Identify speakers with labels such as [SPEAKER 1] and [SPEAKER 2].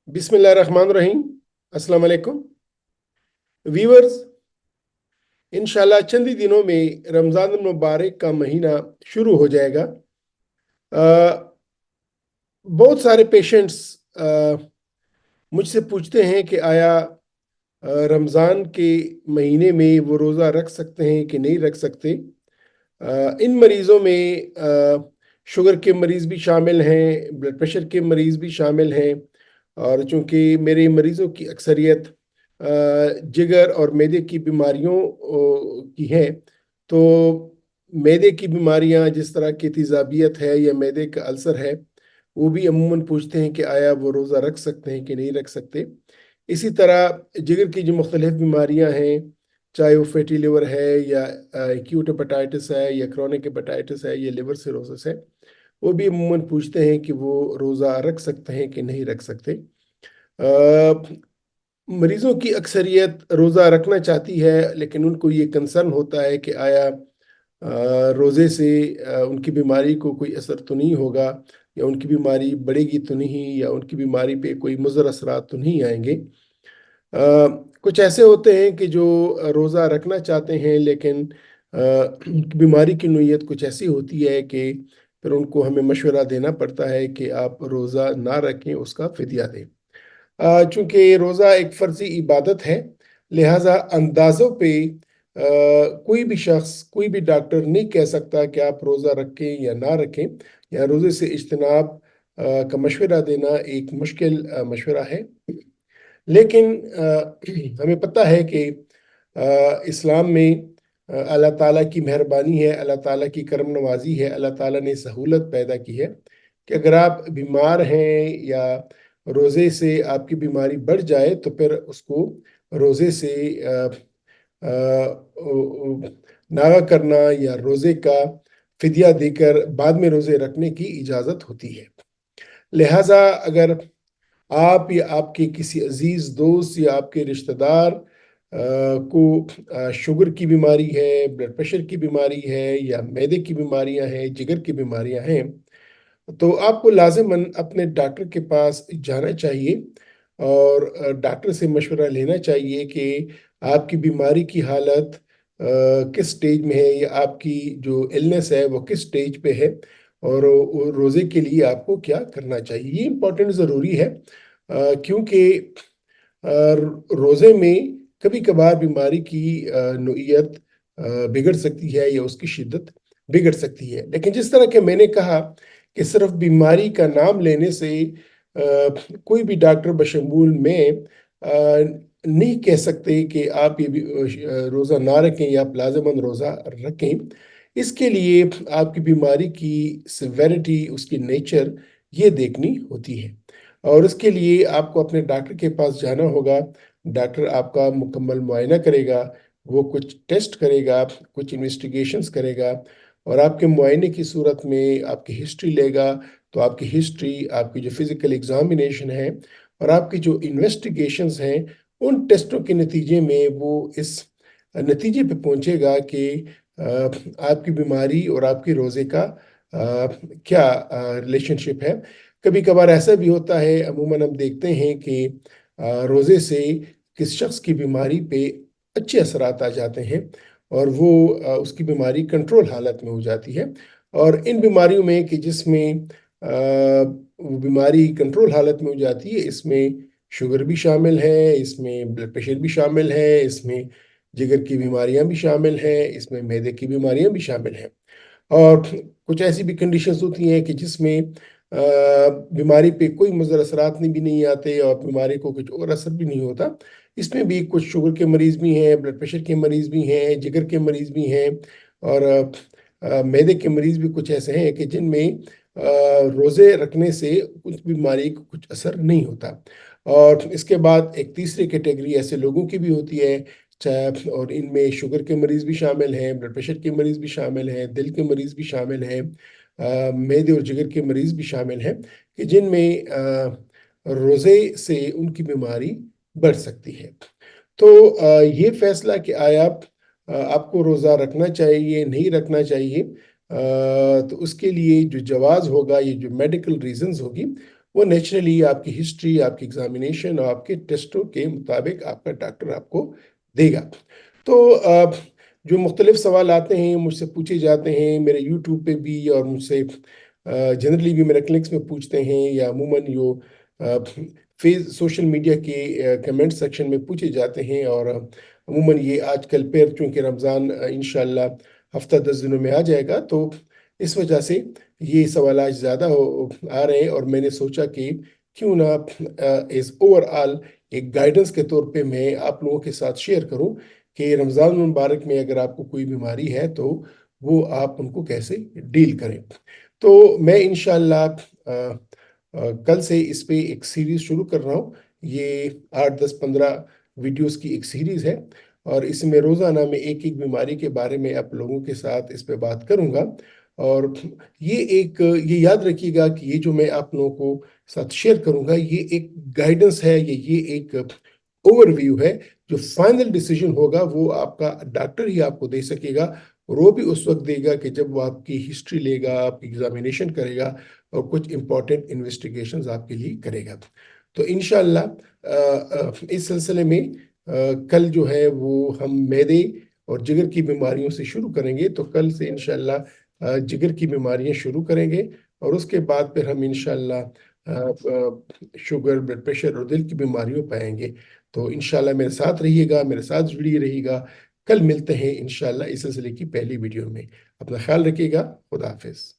[SPEAKER 1] बिस्मिल्लाहिर्रहमानिर्रहीम। अस्सलाम वालेकुम वीवर्स। इंशाल्लाह चंद ही दिनों में रमज़ान मुबारक का महीना शुरू हो जाएगा। अ, बहुत सारे पेशेंट्स मुझसे पूछते हैं कि आया रमज़ान के महीने में वो रोज़ा रख सकते हैं कि नहीं रख सकते। इन मरीज़ों में शुगर के मरीज़ भी शामिल हैं, ब्लड प्रेशर के मरीज़ भी शामिल हैं। और चूंकि मेरे मरीज़ों की अक्सरियत जिगर और मैदे की बीमारियों की है, तो मैदे की बीमारियां जिस तरह की तेज़ाबियत है या मैदे का अल्सर है, वो भी अमूमन पूछते हैं कि आया वो रोज़ा रख सकते हैं कि नहीं रख सकते। इसी तरह जिगर की जो मुख्तलिफ बीमारियां हैं, चाहे वो फैटी लिवर है या एक्यूट हेपेटाइटिस है या क्रोनिक हेपेटाइटिस है या लिवर सिरोसिस है, वो भी अमूमन पूछते हैं कि वो रोज़ा रख सकते हैं कि नहीं रख सकते। मरीजों की अक्सरियत रोज़ा रखना चाहती है, लेकिन उनको ये कंसर्न होता है कि आया रोज़े से उनकी बीमारी को कोई असर तो नहीं होगा, या उनकी बीमारी बढ़ेगी तो नहीं, या उनकी बीमारी पे कोई मुज़र असरात तो नहीं आएंगे। कुछ ऐसे होते हैं कि जो रोज़ा रखना चाहते हैं, लेकिन उनकी बीमारी की नोयत कुछ ऐसी होती है कि फिर उनको हमें मशवरा देना पड़ता है कि आप रोज़ा ना रखें, उसका फिदिया दें। चूंकि रोज़ा एक फ़र्ज़ी इबादत है, लिहाजा अंदाज़ों पे कोई भी शख्स, कोई भी डॉक्टर नहीं कह सकता कि आप रोज़ा रखें या ना रखें, या रोज़े से इज्तनाब का मशवरा देना एक मुश्किल मशवरा है। लेकिन हमें पता है कि इस्लाम में अल्लाह ताला की मेहरबानी है, अल्लाह ताला की करम नवाजी है, अल्लाह ताला ने सहूलत पैदा की है कि अगर आप बीमार हैं या रोज़े से आपकी बीमारी बढ़ जाए, तो फिर उसको रोज़े से नागा करना या रोज़े का फिदिया देकर बाद में रोज़े रखने की इजाज़त होती है। लिहाजा अगर आप या आपके किसी अजीज दोस्त या आपके रिश्तेदार को शुगर की बीमारी है, ब्लड प्रेशर की बीमारी है, या मैदे की बीमारियां हैं, जिगर की बीमारियां हैं, तो आपको लाजिमन अपने डॉक्टर के पास जाना चाहिए और डॉक्टर से मशवरा लेना चाहिए कि आपकी बीमारी की हालत किस स्टेज में है, या आपकी जो इलनेस है वो किस स्टेज पे है, और रोज़े के लिए आपको क्या करना चाहिए। ये इम्पोर्टेंट ज़रूरी है, क्योंकि रोज़े में कभी कभार बीमारी की नोयत बिगड़ सकती है या उसकी शिद्दत बिगड़ सकती है। लेकिन जिस तरह के मैंने कहा कि सिर्फ बीमारी का नाम लेने से कोई भी डॉक्टर बशमूल में नहीं कह सकते कि आप ये भी रोज़ा ना रखें या आप लाजमन रोज़ा रखें। इसके लिए आपकी बीमारी की सिवेरिटी, उसकी नेचर, ये देखनी होती है, और उसके लिए आपको अपने डॉक्टर के पास जाना होगा। डॉक्टर आपका मुकम्मल मुआयना करेगा, वो कुछ टेस्ट करेगा, कुछ इन्वेस्टिगेशंस करेगा, और आपके मुआयने की सूरत में आपकी हिस्ट्री लेगा। तो आपकी हिस्ट्री, आपकी जो फिज़िकल एग्जामिनेशन है और आपकी जो इन्वेस्टिगेशंस हैं, उन टेस्टों के नतीजे में वो इस नतीजे पे पहुंचेगा कि आपकी बीमारी और आपकी रोज़े का क्या रिलेशनशिप है। कभी कभार ऐसा भी होता है, अमूमन हम देखते हैं कि रोज़े से किस शख्स की बीमारी पे अच्छे असरात आ जाते हैं, और वो उसकी बीमारी कंट्रोल हालत में हो जाती है। और इन बीमारियों में कि जिसमें वो बीमारी कंट्रोल हालत में हो जाती है, इसमें शुगर भी शामिल है, इसमें ब्लड प्रेशर भी शामिल है, इसमें जिगर की बीमारियां भी शामिल हैं, इसमें मैदे की बीमारियां भी शामिल हैं। और कुछ ऐसी भी कंडीशंस होती हैं कि जिसमें बीमारी पे कोई मुज़र असरात भी नहीं आते, और बीमारी को कुछ और असर भी नहीं होता। इसमें भी कुछ शुगर के मरीज़ भी हैं, ब्लड प्रेशर के मरीज़ भी हैं, जिगर के मरीज़ भी हैं, और मैदे के मरीज़ भी कुछ ऐसे हैं कि जिनमें रोज़े रखने से उस बीमारी को कुछ असर नहीं होता। और इसके बाद एक तीसरी कैटेगरी ऐसे लोगों की भी होती है, चाहे, और इनमें शुगर के मरीज़ भी शामिल हैं, ब्लड प्रेशर के मरीज़ भी शामिल हैं, दिल के मरीज़ भी शामिल हैं, मैदे और जिगर के मरीज़ भी शामिल हैं, कि जिनमें रोज़े से उनकी बीमारी बढ़ सकती है। तो ये फैसला कि आया आपको रोज़ा रखना चाहिए नहीं रखना चाहिए, तो उसके लिए जो जवाज़ होगा, ये जो मेडिकल रीजंस होगी, وہ نیچرلی آپ کی ہسٹری، آپ کی ایگزامینیشن اور آپ کے ٹیسٹوں کے مطابق آپ کا ڈاکٹر آپ کو دے گا۔ تو جو مختلف سوال آتے ہیں مجھ سے پوچھے جاتے ہیں میرے یوٹیوب پہ بھی، اور مجھ سے جنرلی بھی میرے کلینکس میں پوچھتے ہیں، یا عموماً سوشل میڈیا کے کمنٹ سیکشن میں پوچھے جاتے ہیں، اور عموماً یہ آج کل پیر چونکہ رمضان انشاءاللہ ہفتہ 10 دنوں میں آ جائے گا، تو اس وجہ سے یہ سوالات زیادہ آ رہے ہیں، اور میں نے سوچا کہ کیوں نہ ایز اوور آل ایک گائیڈنس کے طور پہ میں آپ لوگوں کے ساتھ شیئر کروں کہ رمضان المبارک میں اگر آپ کو کوئی بیماری ہے تو وہ آپ ان کو کیسے ڈیل کریں۔ تو میں انشاءاللہ کل سے اس پہ ایک سیریز شروع کر رہا ہوں۔ یہ 8 10 15 ویڈیوز کی ایک سیریز ہے، اور اس میں روزانہ میں ایک ایک بیماری کے بارے میں آپ لوگوں کے ساتھ اس پہ بات کروں گا۔ اور یہ یاد رکھیے گا کہ یہ جو میں آپ لوگوں کو ساتھ شیئر کروں گا یہ ایک گائیڈنس ہے، یہ ایک اوور ویو ہے۔ جو فائنل ڈیسیجن ہوگا وہ آپ کا ڈاکٹر ہی آپ کو دے سکے گا، اور وہ بھی اس وقت دے گا کہ جب وہ آپ کی ہسٹری لے گا، آپ کی ایگزامینیشن کرے گا، اور کچھ امپورٹنٹ انویسٹیگیشنز آپ کے لیے کرے گا۔ تو انشاءاللہ اس سلسلے میں کل جو ہے وہ ہم معدے اور جگر کی بیماریوں سے شروع کریں گے۔ تو کل سے انشاءاللہ جگر کی بیماریاں شروع کریں گے، اور اس کے بعد پھر ہم انشاءاللہ شوگر، بلڈ پریشر اور دل کی بیماریوں پہ آئیں گے۔ تو انشاءاللہ میرے ساتھ رہیے گا، میرے ساتھ جڑی رہیے گا۔ کل ملتے ہیں انشاءاللہ اس سلسلے کی پہلی ویڈیو میں۔ اپنا خیال رکھیے گا۔ خدا حافظ۔